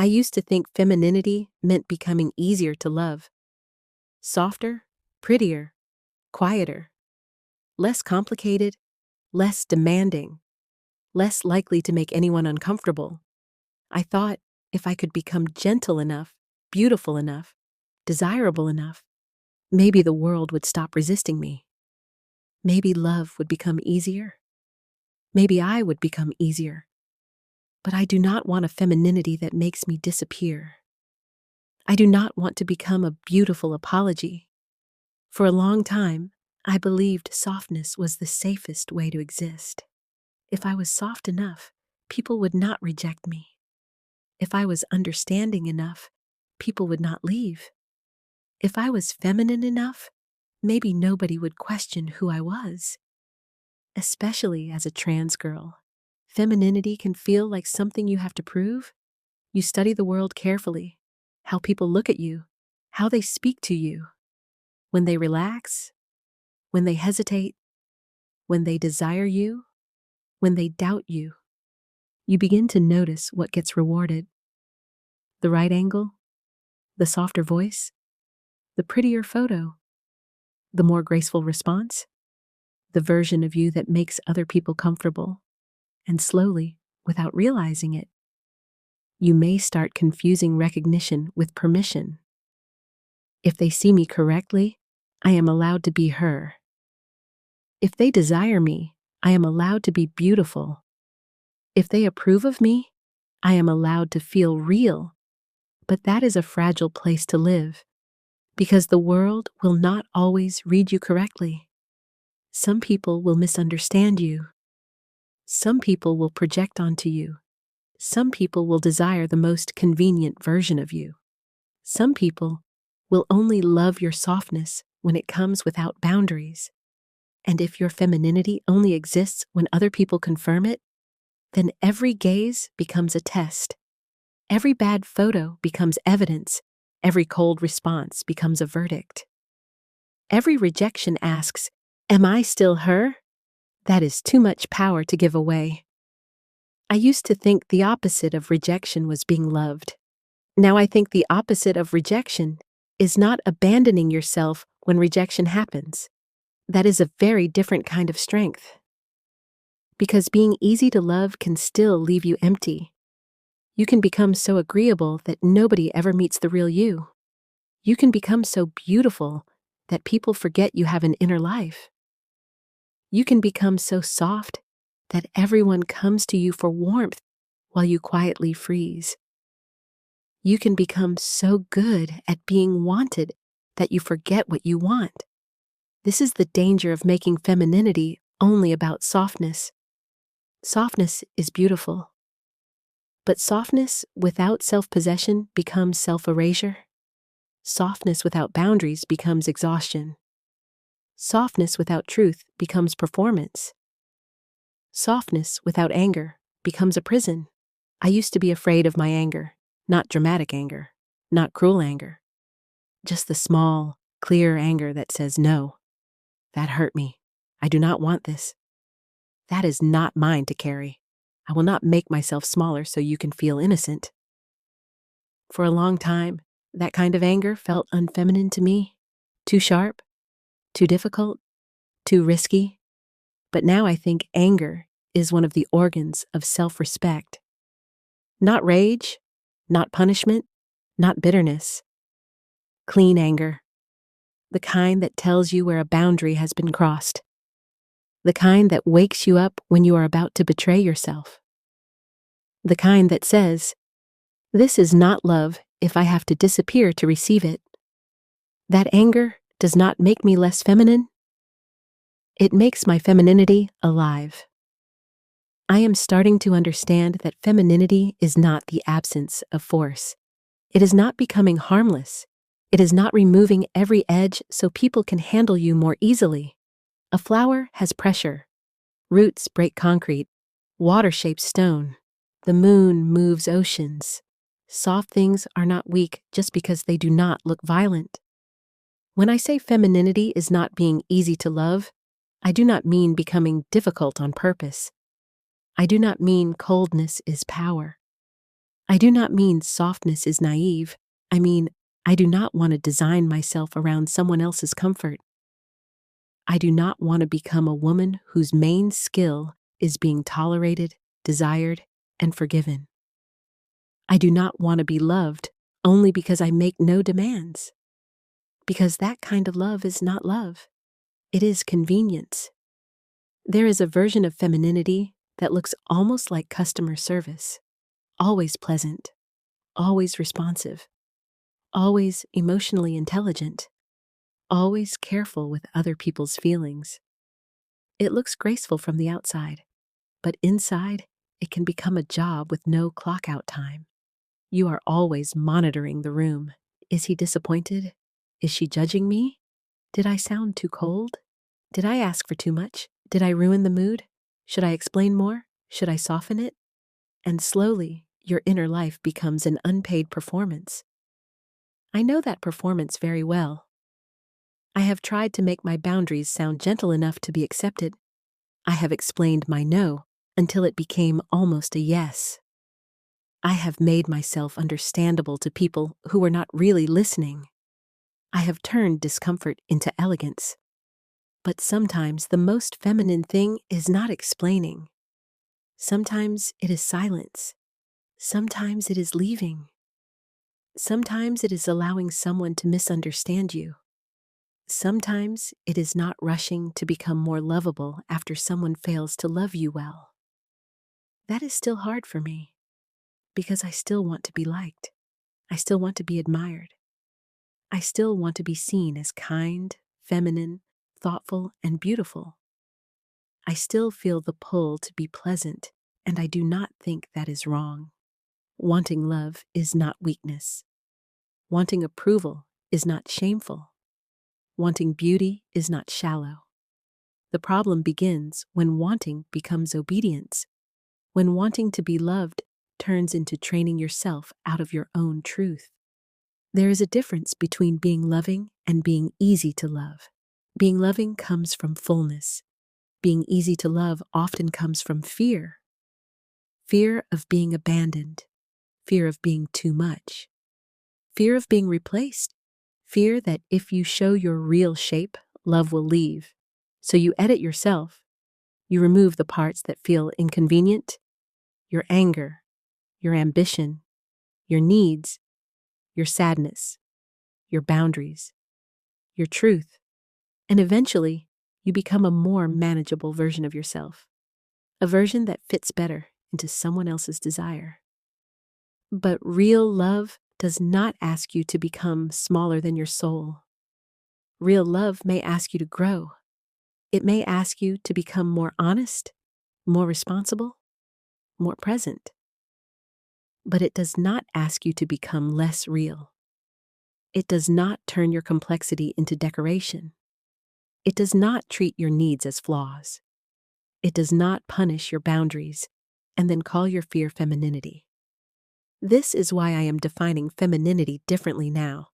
I used to think femininity meant becoming easier to love. Softer, prettier, quieter, less complicated, less demanding, less likely to make anyone uncomfortable. I thought if I could become gentle enough, beautiful enough, desirable enough, maybe the world would stop resisting me. Maybe love would become easier. Maybe I would become easier. But I do not want a femininity that makes me disappear. I do not want to become a beautiful apology. For a long time, I believed softness was the safest way to exist. If I was soft enough, people would not reject me. If I was understanding enough, people would not leave. If I was feminine enough, maybe nobody would question who I was. Especially as a trans girl, femininity can feel like something you have to prove. You study the world carefully, how people look at you, how they speak to you, when they relax, when they hesitate, when they desire you, when they doubt you. You begin to notice what gets rewarded. The right angle, the softer voice, the prettier photo, the more graceful response, the version of you that makes other people comfortable. And slowly, without realizing it, you may start confusing recognition with permission. If they see me correctly, I am allowed to be her. If they desire me, I am allowed to be beautiful. If they approve of me, I am allowed to feel real. But that is a fragile place to live, because the world will not always read you correctly. Some people will misunderstand you. Some people will project onto you. Some people will desire the most convenient version of you. Some people will only love your softness when it comes without boundaries. And if your femininity only exists when other people confirm it, then every gaze becomes a test. Every bad photo becomes evidence. Every cold response becomes a verdict. Every rejection asks, "Am I still her?" That is too much power to give away. I used to think the opposite of rejection was being loved. Now I think the opposite of rejection is not abandoning yourself when rejection happens. That is a very different kind of strength. Because being easy to love can still leave you empty. You can become so agreeable that nobody ever meets the real you. You can become so beautiful that people forget you have an inner life. You can become so soft that everyone comes to you for warmth while you quietly freeze. You can become so good at being wanted that you forget what you want. This is the danger of making femininity only about softness. Softness is beautiful. But softness without self-possession becomes self-erasure. Softness without boundaries becomes exhaustion. Softness without truth becomes performance. Softness without anger becomes a prison. I used to be afraid of my anger, not dramatic anger, not cruel anger. Just the small, clear anger that says no. That hurt me. I do not want this. That is not mine to carry. I will not make myself smaller so you can feel innocent. For a long time, that kind of anger felt unfeminine to me, too sharp, too difficult, too risky. But now I think anger is one of the organs of self-respect. Not rage, not punishment, not bitterness. Clean anger. The kind that tells you where a boundary has been crossed. The kind that wakes you up when you are about to betray yourself. The kind that says, "This is not love if I have to disappear to receive it." That anger does not make me less feminine. It makes my femininity alive. I am starting to understand that femininity is not the absence of force. It is not becoming harmless. It is not removing every edge so people can handle you more easily. A flower has pressure. Roots break concrete. Water shapes stone. The moon moves oceans. Soft things are not weak just because they do not look violent. When I say femininity is not being easy to love, I do not mean becoming difficult on purpose. I do not mean coldness is power. I do not mean softness is naive. I mean, I do not want to design myself around someone else's comfort. I do not want to become a woman whose main skill is being tolerated, desired, and forgiven. I do not want to be loved only because I make no demands. Because that kind of love is not love. It is convenience. There is a version of femininity that looks almost like customer service. Always pleasant, always responsive, always emotionally intelligent, always careful with other people's feelings. It looks graceful from the outside, but inside, it can become a job with no clock out time. You are always monitoring the room. Is he disappointed? Is she judging me? Did I sound too cold? Did I ask for too much? Did I ruin the mood? Should I explain more? Should I soften it? And slowly, your inner life becomes an unpaid performance. I know that performance very well. I have tried to make my boundaries sound gentle enough to be accepted. I have explained my no until it became almost a yes. I have made myself understandable to people who were not really listening. I have turned discomfort into elegance. But sometimes the most feminine thing is not explaining. Sometimes it is silence. Sometimes it is leaving. Sometimes it is allowing someone to misunderstand you. Sometimes it is not rushing to become more lovable after someone fails to love you well. That is still hard for me, because I still want to be liked. I still want to be admired. I still want to be seen as kind, feminine, thoughtful, and beautiful. I still feel the pull to be pleasant, and I do not think that is wrong. Wanting love is not weakness. Wanting approval is not shameful. Wanting beauty is not shallow. The problem begins when wanting becomes obedience, when wanting to be loved turns into training yourself out of your own truth. There is a difference between being loving and being easy to love. Being loving comes from fullness. Being easy to love often comes from fear. Fear of being abandoned. Fear of being too much. Fear of being replaced. Fear that if you show your real shape, love will leave. So you edit yourself. You remove the parts that feel inconvenient, your anger, your ambition, your needs, your sadness, your boundaries, your truth, and eventually you become a more manageable version of yourself, a version that fits better into someone else's desire. But real love does not ask you to become smaller than your soul. Real love may ask you to grow. It may ask you to become more honest, more responsible, more present. But it does not ask you to become less real. It does not turn your complexity into decoration. It does not treat your needs as flaws. It does not punish your boundaries and then call your fear femininity. This is why I am defining femininity differently now.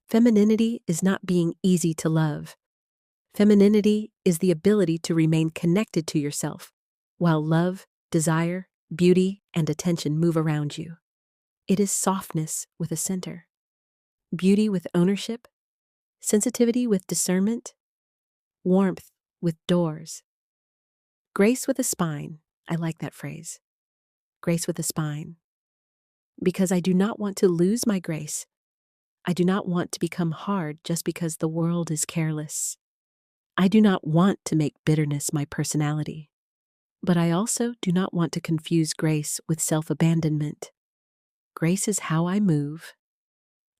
Femininity is not being easy to love. Femininity is the ability to remain connected to yourself, while love, desire, beauty, and attention move around you. It is softness with a center, beauty with ownership, sensitivity with discernment, warmth with doors. Grace with a spine. I like that phrase. Grace with a spine. Because I do not want to lose my grace. I do not want to become hard just because the world is careless. I do not want to make bitterness my personality. But I also do not want to confuse grace with self-abandonment. Grace is how I move.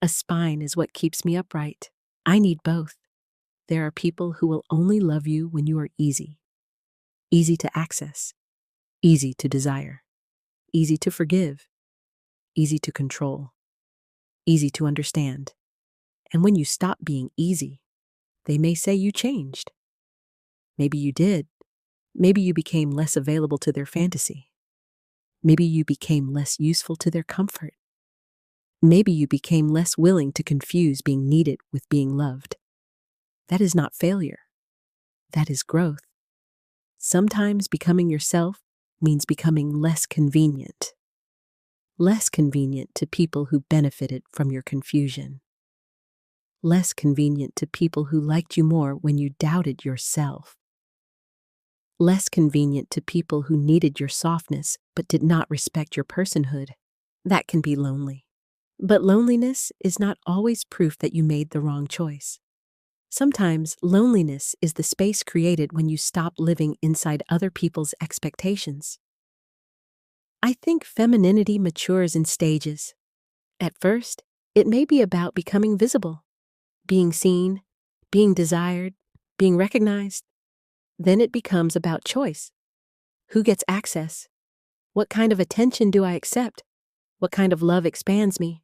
A spine is what keeps me upright. I need both. There are people who will only love you when you are easy. Easy to access. Easy to desire. Easy to forgive. Easy to control. Easy to understand. And when you stop being easy, they may say you changed. Maybe you did. Maybe you became less available to their fantasy. Maybe you became less useful to their comfort. Maybe you became less willing to confuse being needed with being loved. That is not failure. That is growth. Sometimes becoming yourself means becoming less convenient. less convenient to people who benefited from your confusion, less convenient to people who liked you more when you doubted yourself, less convenient to people who needed your softness but did not respect your personhood. That can be lonely. But loneliness is not always proof that you made the wrong choice. Sometimes loneliness is the space created when you stop living inside other people's expectations. I think femininity matures in stages. At first, it may be about becoming visible, being seen, being desired, being recognized. Then it becomes about choice. Who gets access? What kind of attention do I accept? What kind of love expands me?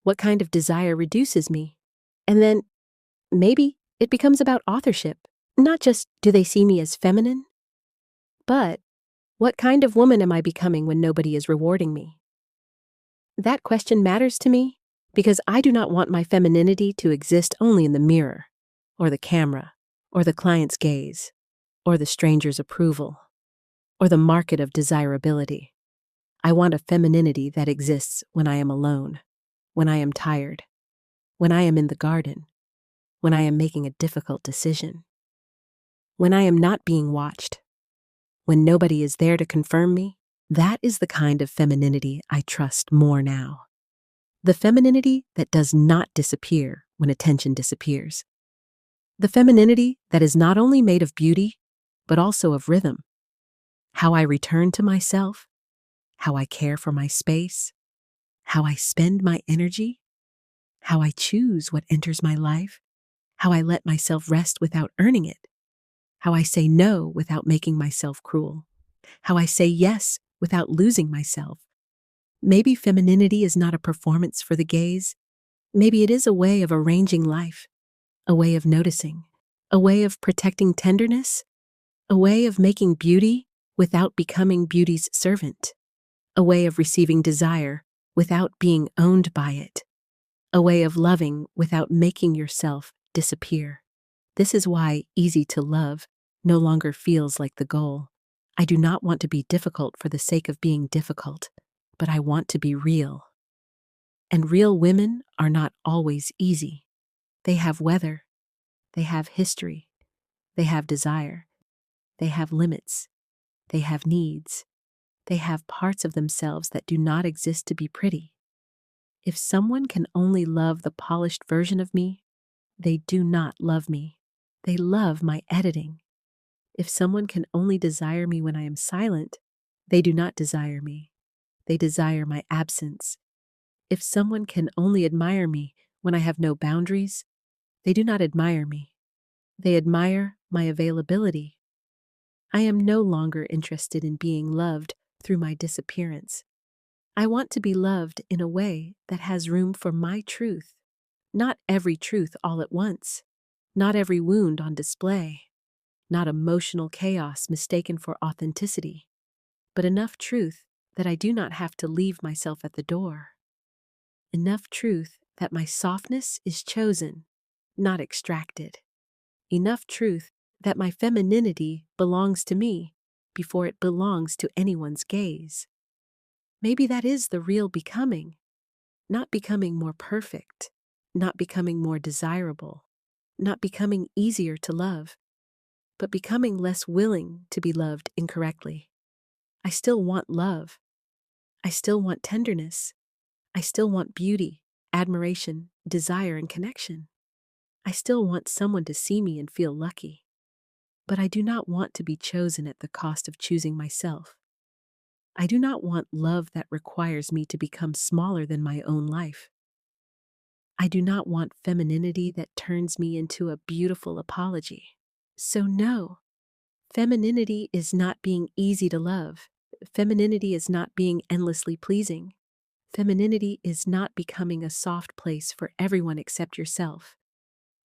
What kind of desire reduces me? And then, maybe, it becomes about authorship. Not just, do they see me as feminine? But, what kind of woman am I becoming when nobody is rewarding me? That question matters to me because I do not want my femininity to exist only in the mirror, or the camera, or the client's gaze, or the stranger's approval, or the market of desirability. I want a femininity that exists when I am alone, when I am tired, when I am in the garden, when I am making a difficult decision, when I am not being watched, when nobody is there to confirm me. That is the kind of femininity I trust more now. The femininity that does not disappear when attention disappears. The femininity that is not only made of beauty, but also of rhythm. How I return to myself, how I care for my space, how I spend my energy, how I choose what enters my life, how I let myself rest without earning it, how I say no without making myself cruel, how I say yes without losing myself. Maybe femininity is not a performance for the gaze. Maybe it is a way of arranging life, a way of noticing, a way of protecting tenderness, a way of making beauty without becoming beauty's servant, a way of receiving desire without being owned by it, a way of loving without making yourself disappear. This is why easy to love no longer feels like the goal. I do not want to be difficult for the sake of being difficult, but I want to be real. And real women are not always easy. They have weather, they have history, they have desire, they have limits, they have needs, they have parts of themselves that do not exist to be pretty. If someone can only love the polished version of me, they do not love me. They love my editing. If someone can only desire me when I am silent, they do not desire me. They desire my absence. If someone can only admire me when I have no boundaries, they do not admire me. They admire my availability. I am no longer interested in being loved through my disappearance. I want to be loved in a way that has room for my truth. Not every truth all at once. Not every wound on display. Not emotional chaos mistaken for authenticity. But enough truth that I do not have to leave myself at the door. Enough truth that my softness is chosen, not extracted. Enough truth that my femininity belongs to me before it belongs to anyone's gaze. Maybe that is the real becoming. Not becoming more perfect, not becoming more desirable, not becoming easier to love, but becoming less willing to be loved incorrectly. I still want love. I still want tenderness. I still want beauty, admiration, desire, and connection. I still want someone to see me and feel lucky. But I do not want to be chosen at the cost of choosing myself. I do not want love that requires me to become smaller than my own life. I do not want femininity that turns me into a beautiful apology. So no, femininity is not being easy to love. Femininity is not being endlessly pleasing. Femininity is not becoming a soft place for everyone except yourself.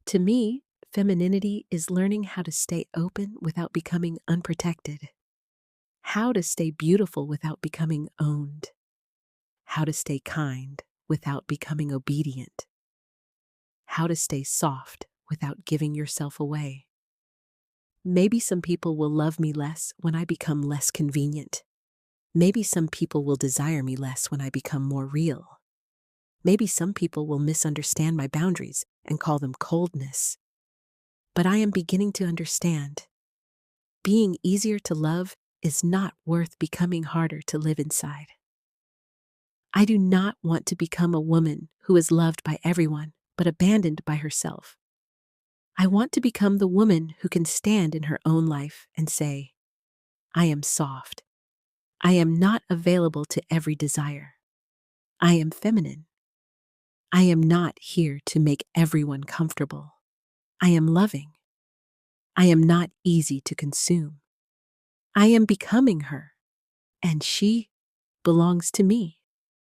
To me, femininity is learning how to stay open without becoming unprotected. How to stay beautiful without becoming owned. How to stay kind without becoming obedient. How to stay soft without giving yourself away. Maybe some people will love me less when I become less convenient. Maybe some people will desire me less when I become more real. Maybe some people will misunderstand my boundaries and call them coldness. But I am beginning to understand. Being easier to love is not worth becoming harder to live inside. I do not want to become a woman who is loved by everyone but abandoned by herself. I want to become the woman who can stand in her own life and say, I am soft. I am not available to every desire. I am feminine. I am not here to make everyone comfortable. I am loving. I am not easy to consume. I am becoming her, and she belongs to me.